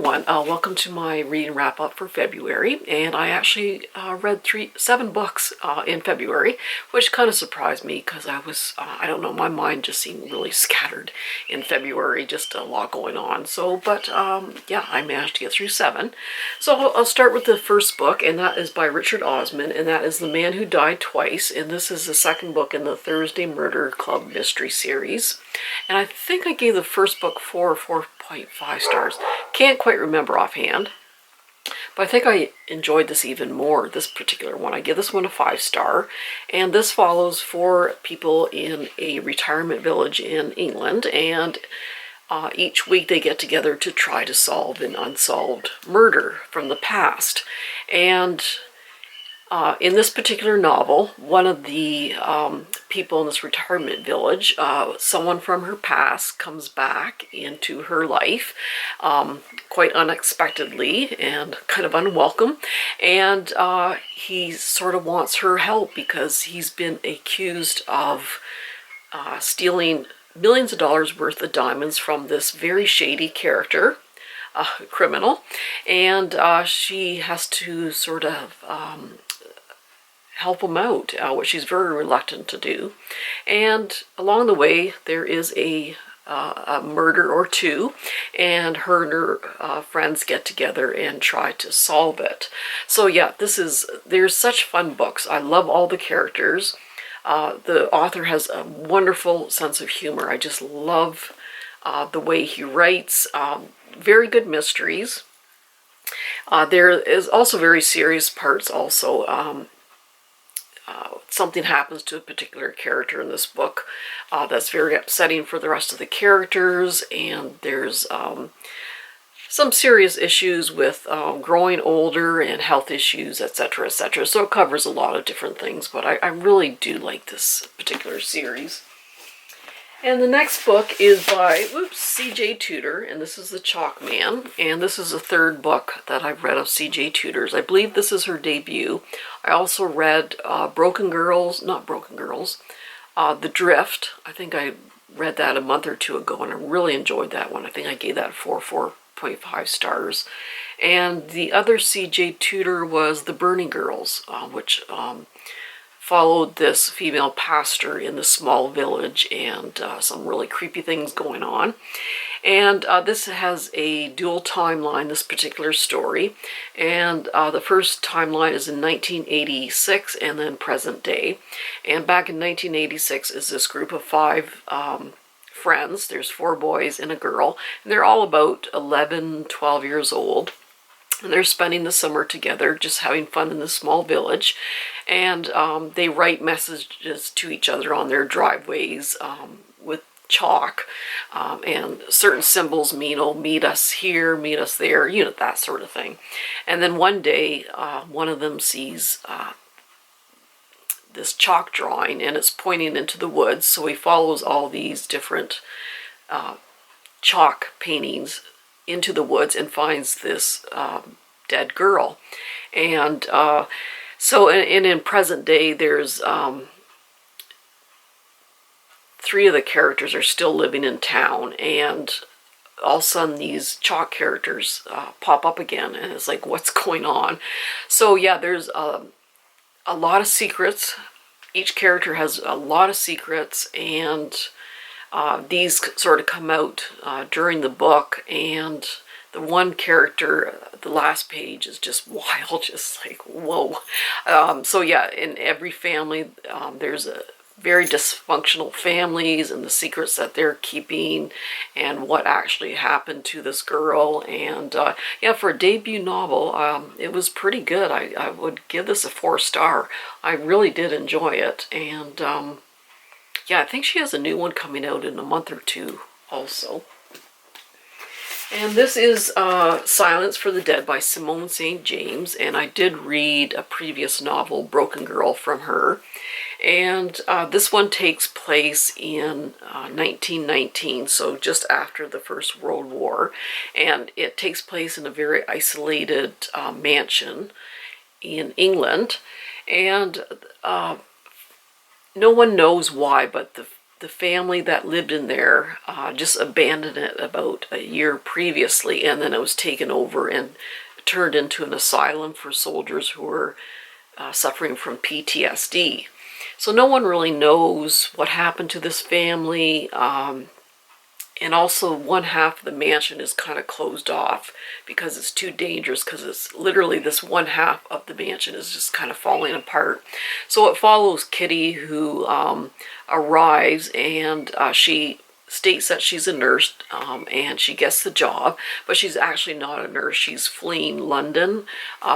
everyone, welcome to my reading wrap up for February, and I actually read 7 books in February, which kind of surprised me because I don't know, my mind just seemed really scattered in February, just a lot going on. But yeah, I managed to get through 7. So I'll start with the first book, and that is by Richard Osman, and that is The Man Who Died Twice, and this is the second book in the Thursday Murder Club mystery series. And I think I gave the first book 4 or 4.5 stars. Can't quite remember offhand, but I think I enjoyed this even more, this particular one. I give this one a 5-star, and this follows 4 people in a retirement village in England, and each week they get together to try to solve an unsolved murder from the past. And in this particular novel, one of the people in this retirement village, someone from her past comes back into her life quite unexpectedly and kind of unwelcome, and he sort of wants her help because he's been accused of stealing millions of dollars worth of diamonds from this very shady character, criminal, and she has to sort of help him out, which she's very reluctant to do. And along the way, there is a murder or two, and her and her friends get together and try to solve it. So yeah, there's such fun books. I love all the characters. The author has a wonderful sense of humor. I just love the way he writes. Very good mysteries. There is also very serious parts also. Something happens to a particular character in this book that's very upsetting for the rest of the characters, and there's some serious issues with growing older and health issues, etc., etc. So it covers a lot of different things, but I really do like this particular series. And the next book is by C.J. Tudor, and this is The Chalkman, and this is the 3rd book that I've read of C.J. Tudor's. I believe this is her debut. I also read The Drift. I think I read that a month or 2 ago, and I really enjoyed that one. I think I gave that 4.5 stars. And the other C.J. Tudor was The Burning Girls, which followed this female pastor in the small village, and some really creepy things going on. And this has a dual timeline, this particular story. And the first timeline is in 1986 and then present day. And back in 1986 is this group of 5 friends. There's 4 boys and a girl. And they're all about 11, 12 years old. And they're spending the summer together, just having fun in this small village. And they write messages to each other on their driveways with chalk. And certain symbols mean, oh, meet us here, meet us there, you know, that sort of thing. And then one day, one of them sees this chalk drawing, and it's pointing into the woods. So he follows all these different chalk paintings into the woods and finds this dead girl. And so in present day, there's 3 of the characters are still living in town, and all of a sudden these chalk characters pop up again, and it's like, what's going on? So yeah, there's a lot of secrets. Each character has a lot of secrets, and these sort of come out during the book, and the one character, the last page, is just wild, just like, whoa. So yeah, in every family, there's a very dysfunctional families and the secrets that they're keeping and what actually happened to this girl. And yeah, for a debut novel, it was pretty good. I would give this a 4-star. I really did enjoy it. And yeah, I think she has a new one coming out in a month or 2 also. And this is Silence for the Dead by Simone St. James, and I did read a previous novel, Broken Girl, from her. And this one takes place in 1919, so just after the First World War. And it takes place in a very isolated mansion in England. And no one knows why, but the family that lived in there just abandoned it about a year previously, and then it was taken over and turned into an asylum for soldiers who were suffering from PTSD. So no one really knows what happened to this family. And also one half of the mansion is kind of closed off because it's too dangerous, because it's literally this one half of the mansion is just kind of falling apart. So it follows Kitty, who arrives, and she states that she's a nurse, and she gets the job, but she's actually not a nurse. She's fleeing London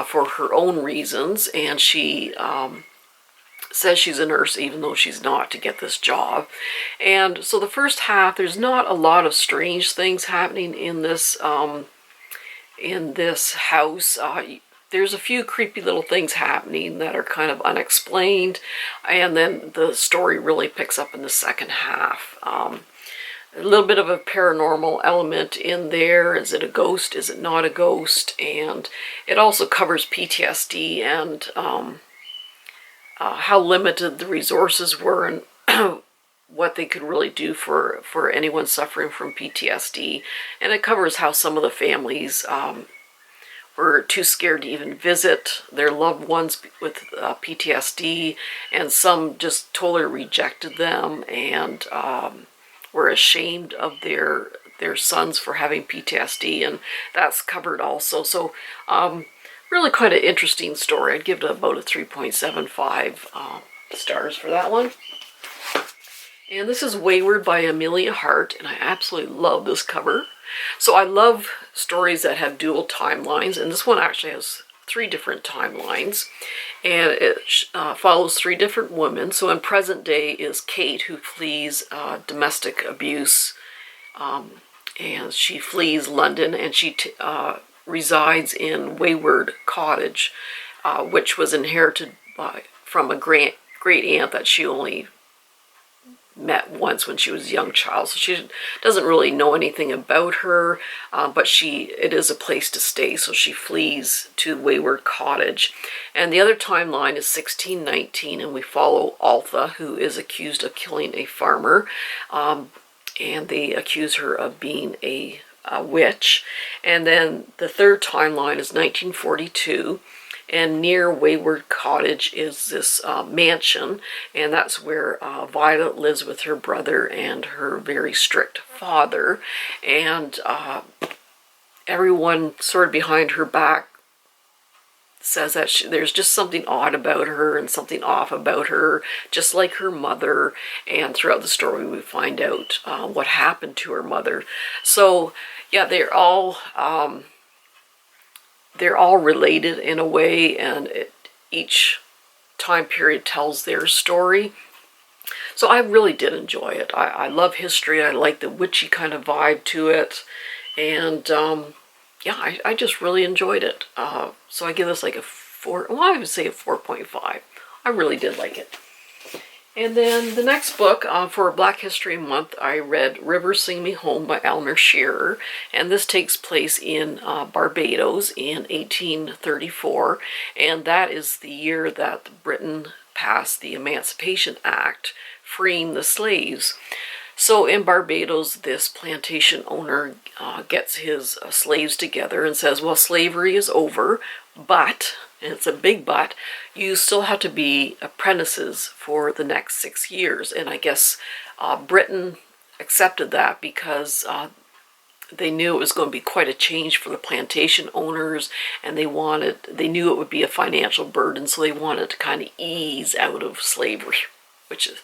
for her own reasons, and she says she's a nurse even though she's not, to get this job. And so the first half, there's not a lot of strange things happening in this house. There's a few creepy little things happening that are kind of unexplained, and then the story really picks up in the second half. A little bit of a paranormal element in there. Is it a ghost? Is it not a ghost? And it also covers PTSD and how limited the resources were, and what they could really do for anyone suffering from PTSD. And it covers how some of the families were too scared to even visit their loved ones with PTSD, and some just totally rejected them and were ashamed of their sons for having PTSD, and that's covered also. So really kind of interesting story. I'd give it about a 3.75 stars for that one. And this is Wayward by Amelia Hart, and I absolutely love this cover. So I love stories that have dual timelines, and this one actually has 3 different timelines, and it follows 3 different women. So in present day is Kate, who flees domestic abuse, and she flees London, and she resides in Wayward Cottage, which was inherited from a great aunt that she only met once when she was a young child. So she doesn't really know anything about her, but it is a place to stay, so she flees to Wayward Cottage. And the other timeline is 1619, and we follow Altha, who is accused of killing a farmer, and they accuse her of being a witch. And then the third timeline is 1942, and near Wayward Cottage is this mansion, and that's where Violet lives with her brother and her very strict father. And everyone sort of behind her back says that there's just something odd about her and something off about her, just like her mother. And throughout the story we find out what happened to her mother. So yeah, they're all related in a way, and each time period tells their story. So I really did enjoy it. I love history. I like the witchy kind of vibe to it, and yeah, I just really enjoyed it. So I give this like a 4. Well, I would say a 4.5. I really did like it. And then the next book for Black History Month, I read Rivers Sing Me Home by Eleanor Shearer. And this takes place in Barbados in 1834. And that is the year that Britain passed the Emancipation Act, freeing the slaves. So in Barbados, this plantation owner gets his slaves together and says, well, slavery is over, but, and it's a big but, you still have to be apprentices for the next 6 years. And I guess Britain accepted that because they knew it was going to be quite a change for the plantation owners, and they knew it would be a financial burden, so they wanted to kind of ease out of slavery, which is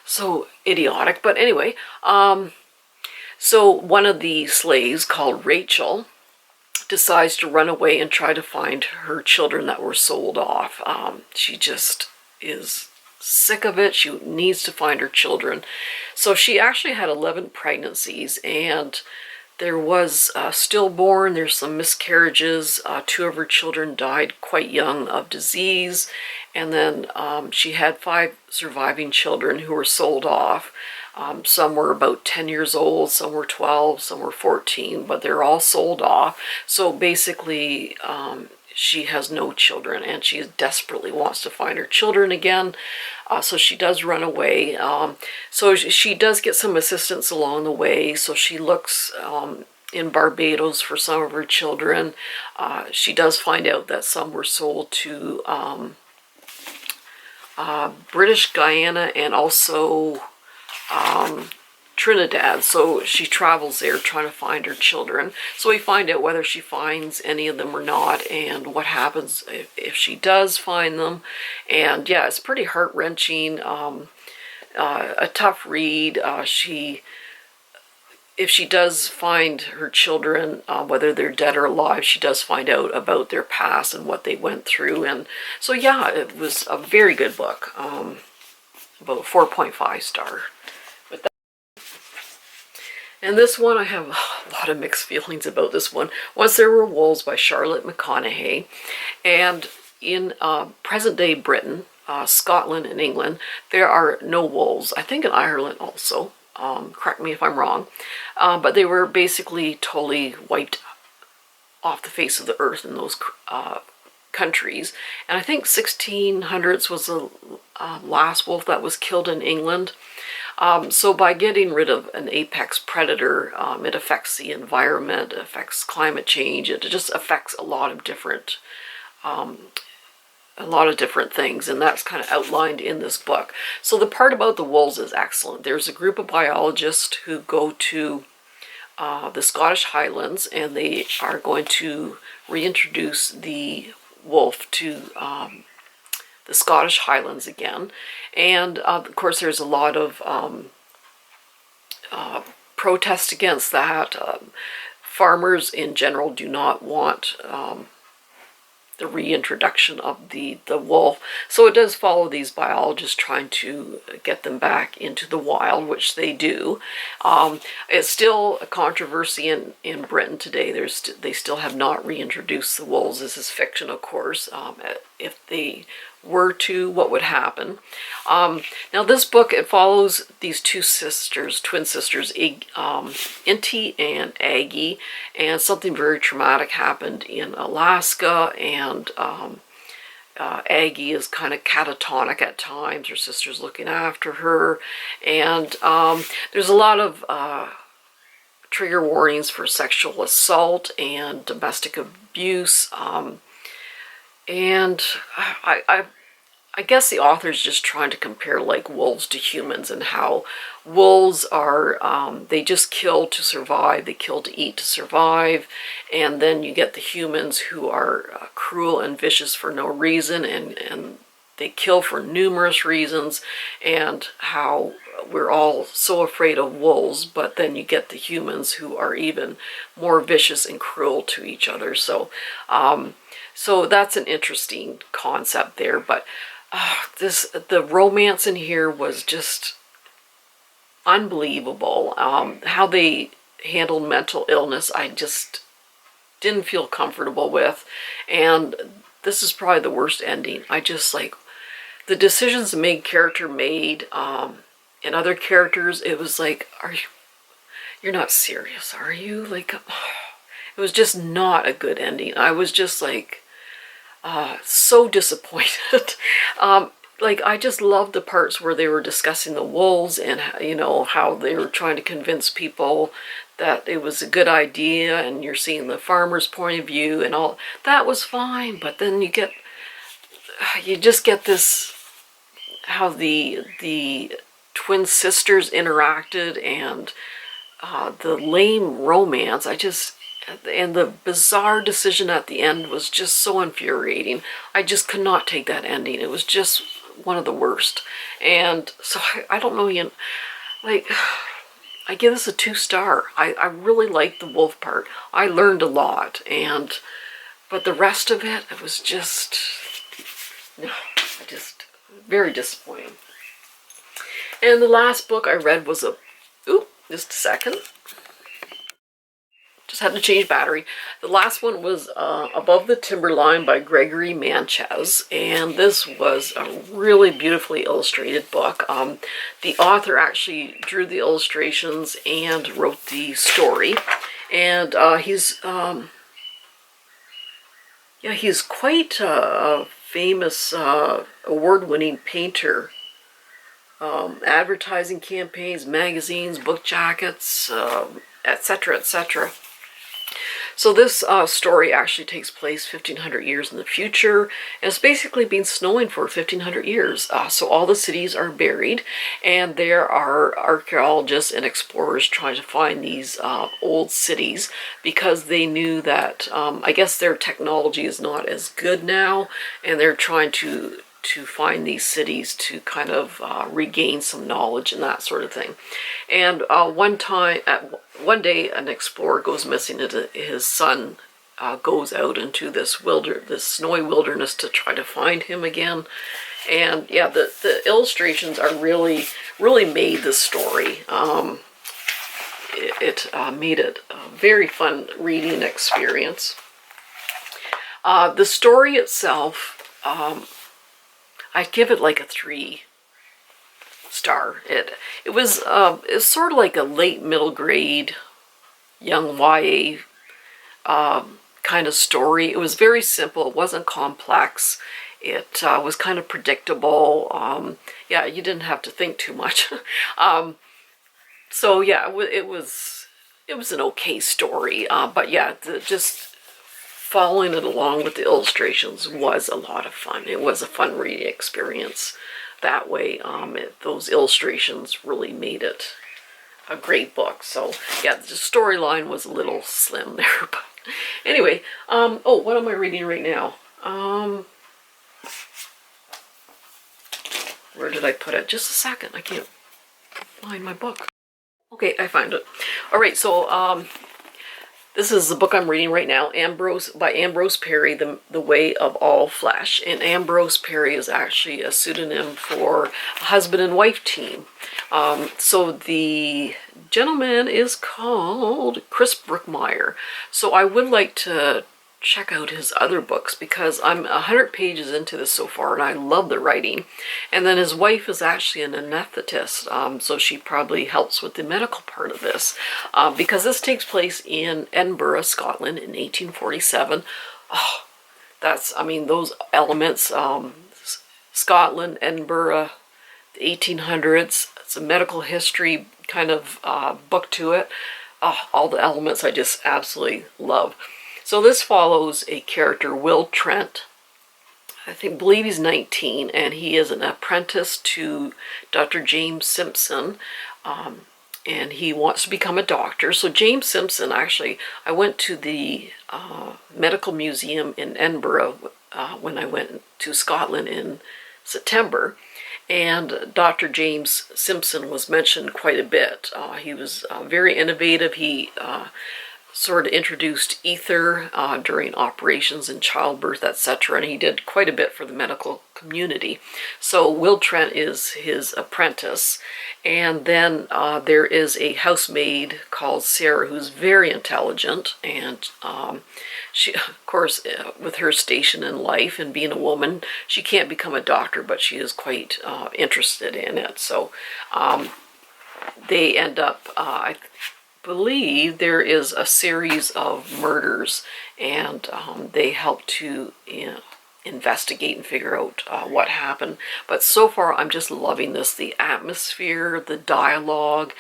so idiotic. But anyway, so one of the slaves, called Rachel, decides to run away and try to find her children that were sold off. She just is sick of it. She needs to find her children. So she actually had 11 pregnancies, and there was stillborn, there's some miscarriages. 2 of her children died quite young of disease. And then she had 5 surviving children who were sold off. Some were about 10 years old, some were 12, some were 14, but they're all sold off. So basically, she has no children, and she desperately wants to find her children again. So she does run away. So she does get some assistance along the way. So she looks in Barbados for some of her children. She does find out that some were sold to British Guyana and also Trinidad, so she travels there trying to find her children. So we find out whether she finds any of them or not, and what happens if she does find them. And yeah, it's pretty heart-wrenching, a tough read. If she does find her children, whether they're dead or alive, she does find out about their past and what they went through. And so yeah, it was a very good book, about 4.5 star. And this one, I have a lot of mixed feelings about this one. Once There Were Wolves by Charlotte McConaughey. And in present-day Britain, Scotland and England, there are no wolves. I think in Ireland also. Correct me if I'm wrong. But they were basically totally wiped off the face of the earth in those countries. And I think 1600s was the last wolf that was killed in England. So by getting rid of an apex predator, it affects the environment, it affects climate change, it just affects a lot of different things, and that's kind of outlined in this book. So the part about the wolves is excellent. There's a group of biologists who go to the Scottish Highlands, and they are going to reintroduce the wolf to the Scottish Highlands again. And of course there's a lot of protest against that. Farmers in general do not want the reintroduction of the wolf. So it does follow these biologists trying to get them back into the wild, which they do. It's still a controversy in Britain today. They still have not reintroduced the wolves. This is fiction, of course. If they were to, what would happen? Now this book, it follows these two sisters, twin sisters, Inti and Aggie, and something very traumatic happened in Alaska, and Aggie is kind of catatonic at times. Her sister's looking after her, and there's a lot of trigger warnings for sexual assault and domestic abuse, and I guess the author's just trying to compare like wolves to humans, and how wolves are, they just kill to survive, they kill to eat to survive, and then you get the humans who are cruel and vicious for no reason, and they kill for numerous reasons, and how we're all so afraid of wolves, but then you get the humans who are even more vicious and cruel to each other. So, so that's an interesting concept there, but the romance in here was just unbelievable. How they handled mental illness, I just didn't feel comfortable with, and this is probably the worst ending. I just like the decisions the main character made, and other characters. It was like, you're not serious, are you? Like, it was just not a good ending. I was just like, so disappointed. Like, I just loved the parts where they were discussing the wolves, and you know, how they were trying to convince people that it was a good idea, and you're seeing the farmer's point of view and all. That was fine, but then you just get this, how the twin sisters interacted, and the lame romance. And the bizarre decision at the end was just so infuriating. I just could not take that ending. It was just one of the worst. And so I don't know, like, I give this a 2 star. I really liked the wolf part. I learned a lot, but the rest of it, it was just, no, just very disappointing. And the last book I read was just a second. Just had to change battery. The last one was Above the Timberline by Gregory Manches, and this was a really beautifully illustrated book. The author actually drew the illustrations and wrote the story, and Yeah, he's quite a famous award-winning painter. Advertising campaigns, magazines, book jackets, etc., etc. So this story actually takes place 1,500 years in the future, and it's basically been snowing for 1,500 years. So all the cities are buried, and there are archaeologists and explorers trying to find these old cities because they knew that, I guess their technology is not as good now, and they're trying to find these cities to kind of regain some knowledge and that sort of thing. And one day, an explorer goes missing, and his son goes out into this snowy wilderness to try to find him again. And yeah, the illustrations are really made the story. It made it a very fun reading experience. The story itself, I'd give it like a 3-star. It was it's sort of like a late middle grade young YA kind of story. It was very simple. It wasn't complex. It was kind of predictable. Yeah, you didn't have to think too much. So yeah, it was an okay story. But yeah, just following it along with the illustrations was a lot of fun. It was a fun reading experience that way. Those illustrations really made it a great book. So yeah, the storyline was a little slim there. But anyway, oh, what am I reading right now? Where did I put it? Just a second. I can't find my book. Okay, I found it. All right, so this is the book I'm reading right now, Ambrose by Ambrose Perry, The Way of All Flesh. And Ambrose Perry is actually a pseudonym for a husband and wife team. So the gentleman is called Chris Brookmeyer. So I would like to check out his other books because I'm 100 pages into this so far and I love the writing. And then his wife is actually an anesthetist, so she probably helps with the medical part of this, because this takes place in Edinburgh, Scotland in 1847. Oh, I mean, those elements, Scotland, Edinburgh, the 1800s, it's a medical history kind of book to it. All the elements I just absolutely love. So this follows a character, Will Trent. believe he's 19, and he is an apprentice to Dr. James Simpson, and he wants to become a doctor. So James Simpson, actually, I went to the medical museum in Edinburgh when I went to Scotland in September, and Dr. James Simpson was mentioned quite a bit. He was very innovative. He sort of introduced ether during operations and childbirth, etc., and he did quite a bit for the medical community. So Will Trent is his apprentice, and then there is a housemaid called Sarah who's very intelligent, and she, of course, with her station in life and being a woman, she can't become a doctor, but she is quite interested in it. So they end up, I believe there is a series of murders, and they help to investigate and figure out what happened. But so far I'm just loving this. The atmosphere, the dialogue,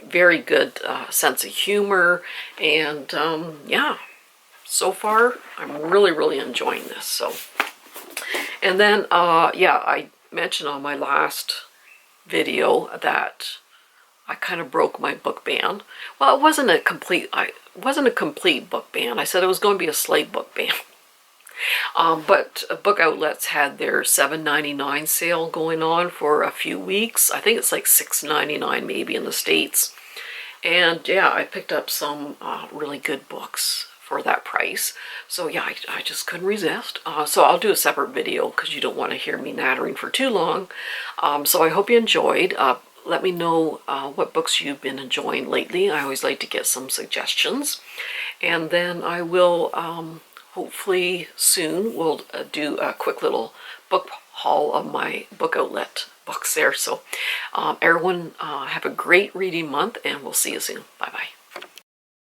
very good sense of humor, and yeah, so far I'm really enjoying this. So, and then yeah, I mentioned on my last video that I kind of broke my book ban. Well, it wasn't a complete book ban. I said it was going to be a slight book ban. But book outlets had their $7.99 sale going on for a few weeks. I think it's like $6.99 maybe in the States. And yeah, I picked up some really good books for that price. So yeah, I just couldn't resist. So I'll do a separate video because you don't want to hear me nattering for too long. So I hope you enjoyed. Let me know what books you've been enjoying lately. I always like to get some suggestions. And then I will, hopefully soon, we'll do a quick little book haul of my book outlet books there. So everyone have a great reading month, and we'll see you soon. Bye-bye.